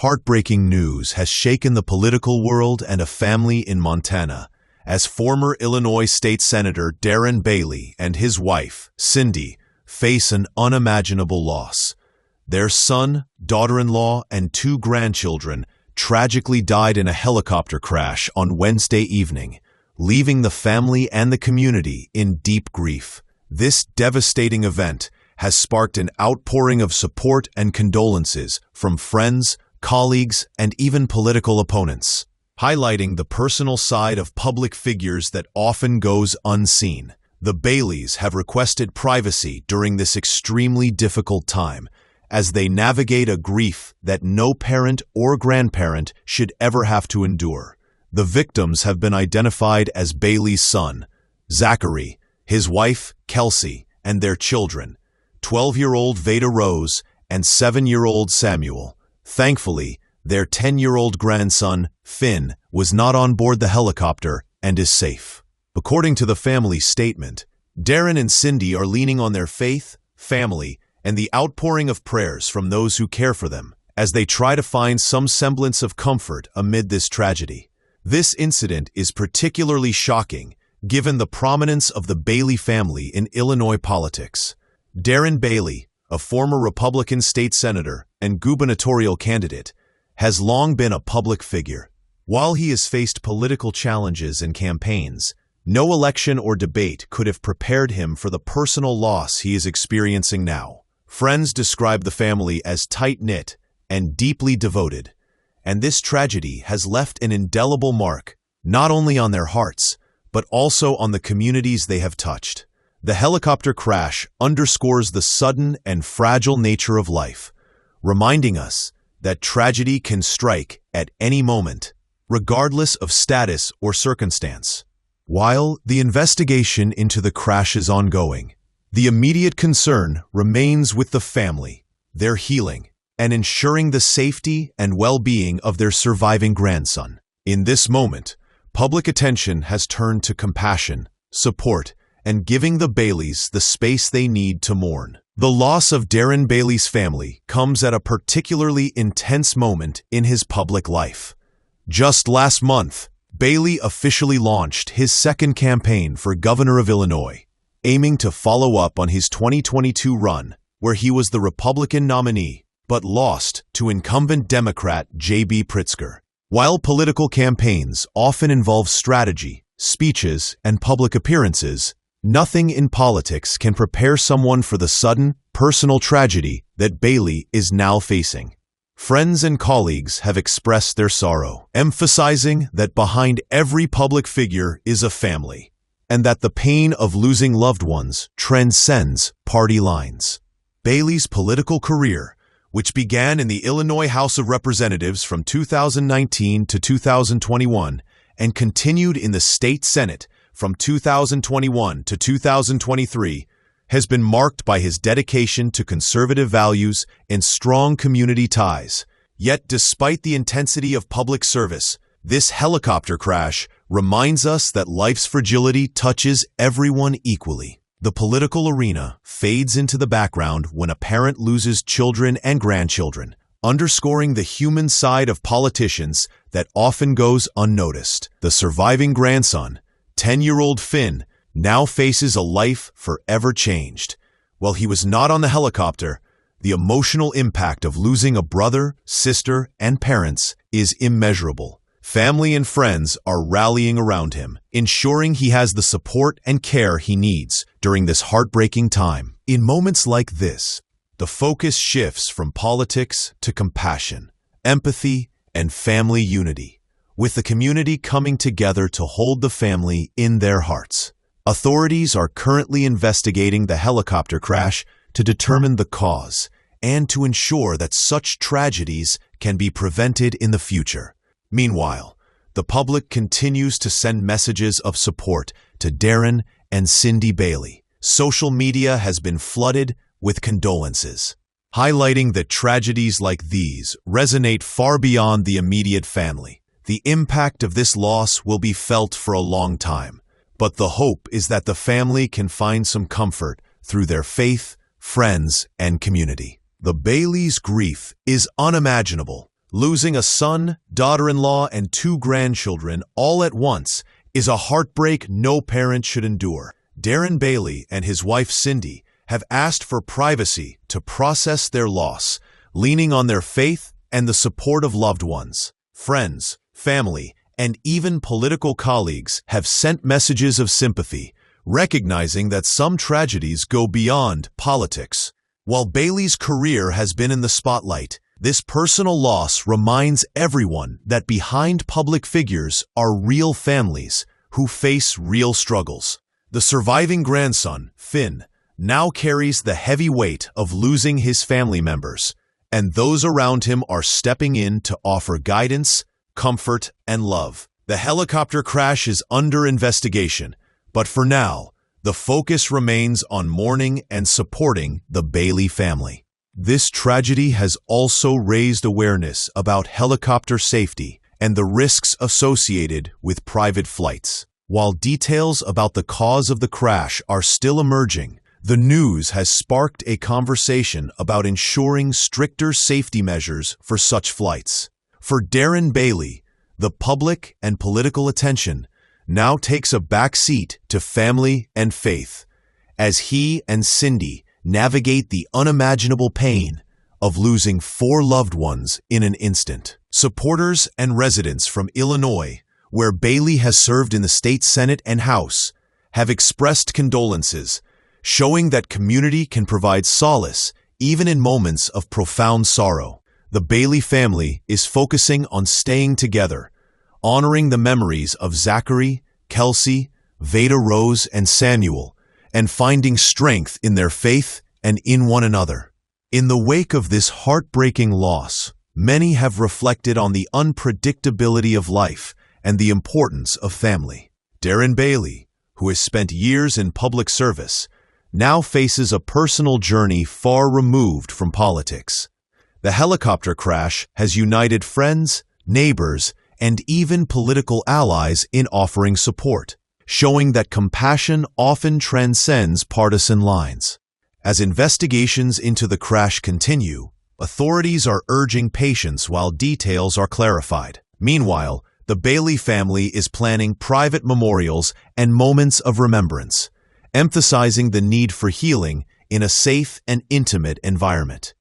Heartbreaking news has shaken the political world and a family in Montana, as former Illinois State Senator Darren Bailey and his wife, Cindy, face an unimaginable loss. Their son, daughter-in-law, and 2 grandchildren tragically died in a helicopter crash on Wednesday evening, leaving the family and the community in deep grief. This devastating event has sparked an outpouring of support and condolences from friends, colleagues, and even political opponents, highlighting the personal side of public figures that often goes unseen. The Baileys have requested privacy during this extremely difficult time, as they navigate a grief that no parent or grandparent should ever have to endure. The victims have been identified as Bailey's son, Zachary, his wife, Kelsey, and their children, 12-year-old Veda Rose and 7-year-old Samuel. Thankfully, their 10-year-old grandson, Finn, was not on board the helicopter and is safe. According to the family's statement, Darren and Cindy are leaning on their faith, family, and the outpouring of prayers from those who care for them, as they try to find some semblance of comfort amid this tragedy. This incident is particularly shocking, given the prominence of the Bailey family in Illinois politics. Darren Bailey, a former Republican state senator and gubernatorial candidate, has long been a public figure. While he has faced political challenges and campaigns, no election or debate could have prepared him for the personal loss he is experiencing now. Friends describe the family as tight-knit and deeply devoted, and this tragedy has left an indelible mark, not only on their hearts, but also on the communities they have touched. The helicopter crash underscores the sudden and fragile nature of life, reminding us that tragedy can strike at any moment, regardless of status or circumstance. While the investigation into the crash is ongoing, the immediate concern remains with the family, their healing, and ensuring the safety and well-being of their surviving grandson. In this moment, public attention has turned to compassion, support, and giving the Baileys the space they need to mourn. The loss of Darren Bailey's family comes at a particularly intense moment in his public life. Just last month, Bailey officially launched his second campaign for governor of Illinois, aiming to follow up on his 2022 run, where he was the Republican nominee, but lost to incumbent Democrat J.B. Pritzker. While political campaigns often involve strategy, speeches, and public appearances, nothing in politics can prepare someone for the sudden, personal tragedy that Bailey is now facing. Friends and colleagues have expressed their sorrow, emphasizing that behind every public figure is a family, and that the pain of losing loved ones transcends party lines. Bailey's political career, which began in the Illinois House of Representatives from 2019 to 2021 and continued in the state Senate from 2021 to 2023, has been marked by his dedication to conservative values and strong community ties. Yet, despite the intensity of public service, this helicopter crash reminds us that life's fragility touches everyone equally. The political arena fades into the background when a parent loses children and grandchildren, underscoring the human side of politicians that often goes unnoticed. The surviving grandson, 10-year-old Finn, now faces a life forever changed. While he was not on the helicopter, the emotional impact of losing a brother, sister, and parents is immeasurable. Family and friends are rallying around him, ensuring he has the support and care he needs during this heartbreaking time. In moments like this, the focus shifts from politics to compassion, empathy, and family unity, with the community coming together to hold the family in their hearts. Authorities are currently investigating the helicopter crash to determine the cause and to ensure that such tragedies can be prevented in the future. Meanwhile, the public continues to send messages of support to Darren and Cindy Bailey. Social media has been flooded with condolences, highlighting that tragedies like these resonate far beyond the immediate family. The impact of this loss will be felt for a long time, but the hope is that the family can find some comfort through their faith, friends, and community. The Baileys' grief is unimaginable, Losing a son, daughter-in-law, and 2 grandchildren all at once is a heartbreak no parent should endure. Darren Bailey and his wife Cindy have asked for privacy to process their loss, leaning on their faith and the support of loved ones. Friends, family, and even political colleagues have sent messages of sympathy, recognizing that some tragedies go beyond politics. While Bailey's career has been in the spotlight, this personal loss reminds everyone that behind public figures are real families who face real struggles. The surviving grandson, Finn, now carries the heavy weight of losing his family members, and those around him are stepping in to offer guidance, comfort, and love. The helicopter crash is under investigation, but for now, the focus remains on mourning and supporting the Bailey family. This tragedy has also raised awareness about helicopter safety and the risks associated with private flights. While details about the cause of the crash are still emerging, the news has sparked a conversation about ensuring stricter safety measures for such flights. For Darren Bailey, the public and political attention now takes a back seat to family and faith, as he and Cindy navigate the unimaginable pain of losing 4 loved ones in an instant. Supporters and residents from Illinois, where Bailey has served in the state Senate and House, have expressed condolences, showing that community can provide solace even in moments of profound sorrow. The Bailey family is focusing on staying together, honoring the memories of Zachary, Kelsey, Veda Rose, and Samuel, and finding strength in their faith and in one another. In the wake of this heartbreaking loss, many have reflected on the unpredictability of life and the importance of family. Darren Bailey, who has spent years in public service, now faces a personal journey far removed from politics. The helicopter crash has united friends, neighbors, and even political allies in offering support, showing that compassion often transcends partisan lines. As investigations into the crash continue, authorities are urging patience while details are clarified. Meanwhile, the Bailey family is planning private memorials and moments of remembrance, emphasizing the need for healing in a safe and intimate environment.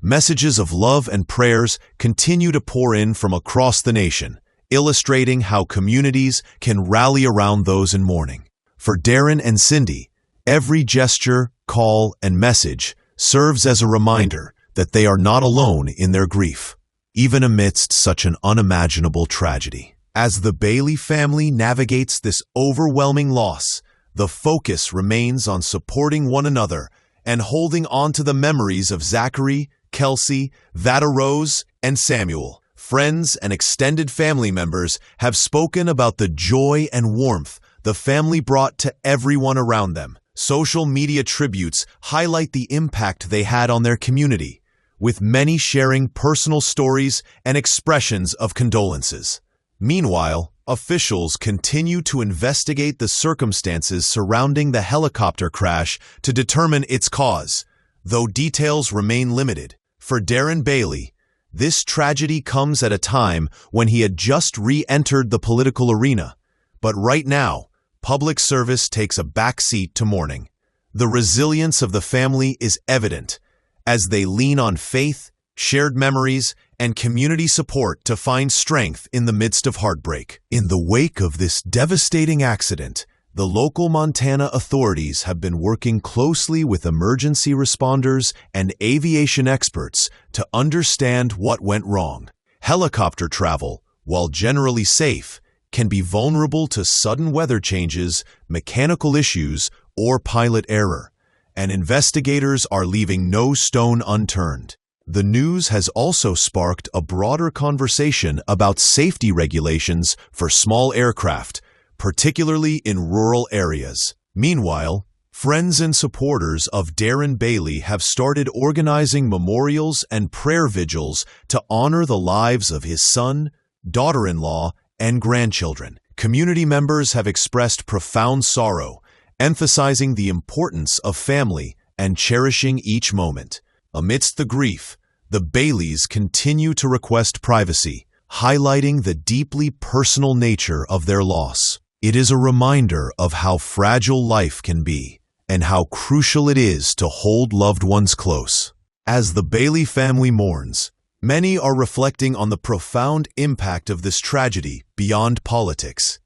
Messages of love and prayers continue to pour in from across the nation, illustrating how communities can rally around those in mourning. For Darren and Cindy, every gesture, call, and message serves as a reminder that they are not alone in their grief, even amidst such an unimaginable tragedy. As the Bailey family navigates this overwhelming loss, the focus remains on supporting one another and holding on to the memories of Zachary, Kelsey, Veda Rose, and Samuel. Friends and extended family members have spoken about the joy and warmth the family brought to everyone around them. Social media tributes highlight the impact they had on their community, with many sharing personal stories and expressions of condolences. Meanwhile, officials continue to investigate the circumstances surrounding the helicopter crash to determine its cause, though details remain limited. For Darren Bailey, this tragedy comes at a time when he had just re-entered the political arena, but right now, public service takes a backseat to mourning. The resilience of the family is evident as they lean on faith, shared memories, and community support to find strength in the midst of heartbreak. In the wake of this devastating accident, the local Montana authorities have been working closely with emergency responders and aviation experts to understand what went wrong. Helicopter travel, while generally safe, can be vulnerable to sudden weather changes, mechanical issues, or pilot error, and investigators are leaving no stone unturned. The news has also sparked a broader conversation about safety regulations for small aircraft, particularly in rural areas. Meanwhile, friends and supporters of Darren Bailey have started organizing memorials and prayer vigils to honor the lives of his son, daughter-in-law, and grandchildren. Community members have expressed profound sorrow, emphasizing the importance of family and cherishing each moment. Amidst the grief, the Baileys continue to request privacy, highlighting the deeply personal nature of their loss. It is a reminder of how fragile life can be and how crucial it is to hold loved ones close. As the Bailey family mourns, many are reflecting on the profound impact of this tragedy beyond politics.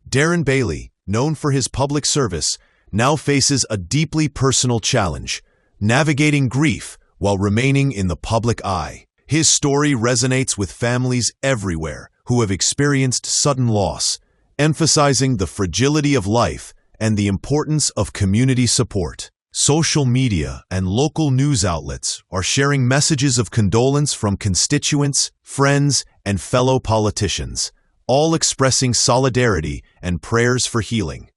Darren Bailey, known for his public service, now faces a deeply personal challenge, navigating grief while remaining in the public eye. His story resonates with families everywhere who have experienced sudden loss, emphasizing the fragility of life and the importance of community support. Social media and local news outlets are sharing messages of condolence from constituents, friends, and fellow politicians, all expressing solidarity and prayers for healing.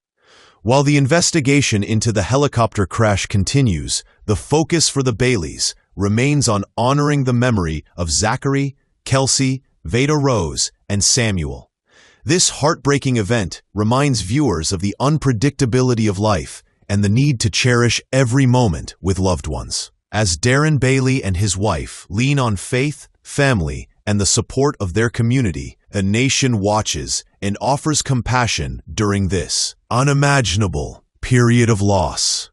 While the investigation into the helicopter crash continues, the focus for the Baileys remains on honoring the memory of Zachary, Kelsey, Veda Rose, and Samuel. This heartbreaking event reminds viewers of the unpredictability of life and the need to cherish every moment with loved ones. As Darren Bailey and his wife lean on faith, family, and the support of their community, a nation watches and offers compassion during this unimaginable period of loss.